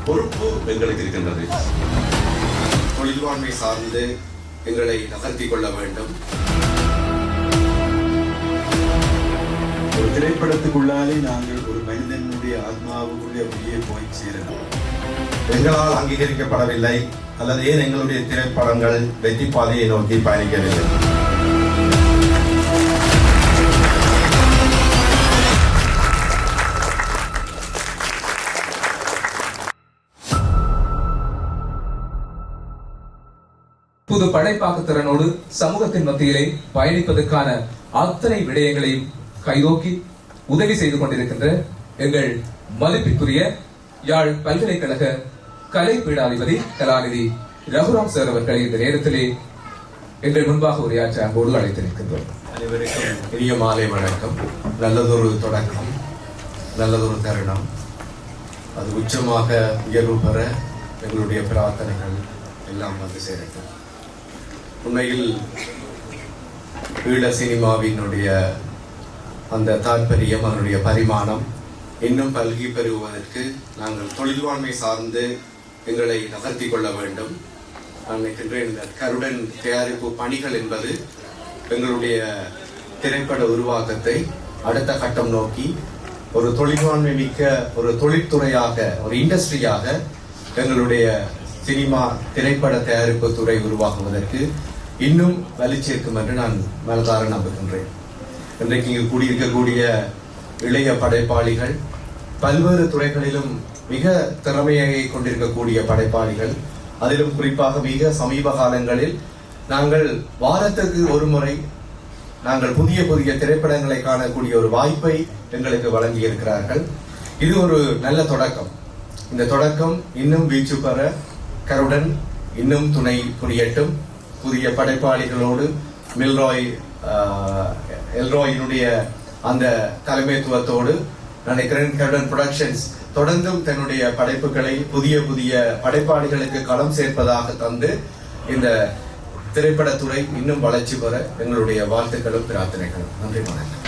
பொறுப்பு எங்களுக்கு இருக்கின்றது. தொழில்வாண்மை சார்ந்து எங்களை நகர்த்திக் கொள்ள வேண்டும். ஒரு திரைப்படத்துக்குள்ளாலே நாங்கள் ஒரு மனிதனுடைய ஆத்மாவுக்குள்ளே அப்படியே போய் சேரலாம். எங்களால் அங்கீகரிக்கப்படவில்லை அல்லது ஏன் எங்களுடைய திரைப்படங்கள் வெற்றி பாதையை நோக்கி பயணிக்கவில்லை. புது படைப்பாக்க திறனோடு சமூகத்தின் மத்தியிலே பயணிப்பதற்கான அத்தனை விடயங்களையும் கைதோக்கி உதவி செய்து கொண்டிருக்கின்ற எங்கள் மதிப்பிற்குரிய யாழ் பல்கலைக்கழக கலை பீடாதிபதி கலாநிதி ரகுராம் சார் அவர்களை இந்த நேரத்திலே எங்கள் முன்பாக உரையாற்ற அன்போடு அழைத்திருக்கின்றோம். அனைவருக்கும் இனிய மாலை வணக்கம். நல்லதொரு தொடக்கம், நல்லதொரு தருணம். அது உச்சமாக உயர்வு பெற எங்களுடைய பிரார்த்தனைகள் எல்லாம் வந்து சேரட்டும். உண்மையில் ஈழ சினிமாவினுடைய அந்த தாற்பயம், அதனுடைய பரிமாணம் இன்னும் பல்கி பெறுவதற்கு நாங்கள் தொழில்வாண்மை சார்ந்து எங்களை நகர்த்தி கொள்ள வேண்டும். நான் நினைக்கின்றேன் இந்த கருடன் தயாரிப்பு பணிகள் என்பது எங்களுடைய திரைப்பட உருவாக்கத்தை அடுத்த கட்டம் நோக்கி ஒரு தொழில்வாண்மை மிக்க ஒரு தொழிற்துறையாக, ஒரு இண்டஸ்ட்ரியாக எங்களுடைய சினிமா திரைப்பட தயாரிப்பு துறை உருவாக்குவதற்கு இன்னும் வலி சேர்க்கும் என்று நான் மனதார நம்புகின்றேன். இன்றைக்கு இங்கு கூடியிருக்கக்கூடிய இளைய படைப்பாளிகள், பல்வேறு துறைகளிலும் மிக திறமையை கொண்டிருக்கக்கூடிய படைப்பாளிகள், அதிலும் குறிப்பாக மிக சமீப காலங்களில் நாங்கள் வாரத்துக்கு ஒரு முறை நாங்கள் புதிய புதிய திரைப்படங்களை காணக்கூடிய ஒரு வாய்ப்பை எங்களுக்கு வழங்கி இருக்கிறார்கள். இது ஒரு நல்ல தொடக்கம். இந்த தொடக்கம் இன்னும் வீச்சு பெற கருடன் இன்னும் துணை புரியட்டும். புதிய படைப்பாளிகளோடு எல்ராயினுடைய அந்த தலைமைத்துவத்தோடு நினைக்கிறேன் கருடன் புரொடக்ஷன்ஸ் தொடர்ந்தும் தன்னுடைய படைப்புகளை புதிய புதிய படைப்பாளிகளுக்கு களம் சேர்ப்பதாக தந்து இந்த திரைப்படத்துறை இன்னும் வளர்ச்சி பெற எங்களுடைய வாழ்த்துக்களும் பிரார்த்தனைகளும். நன்றி, வணக்கம்.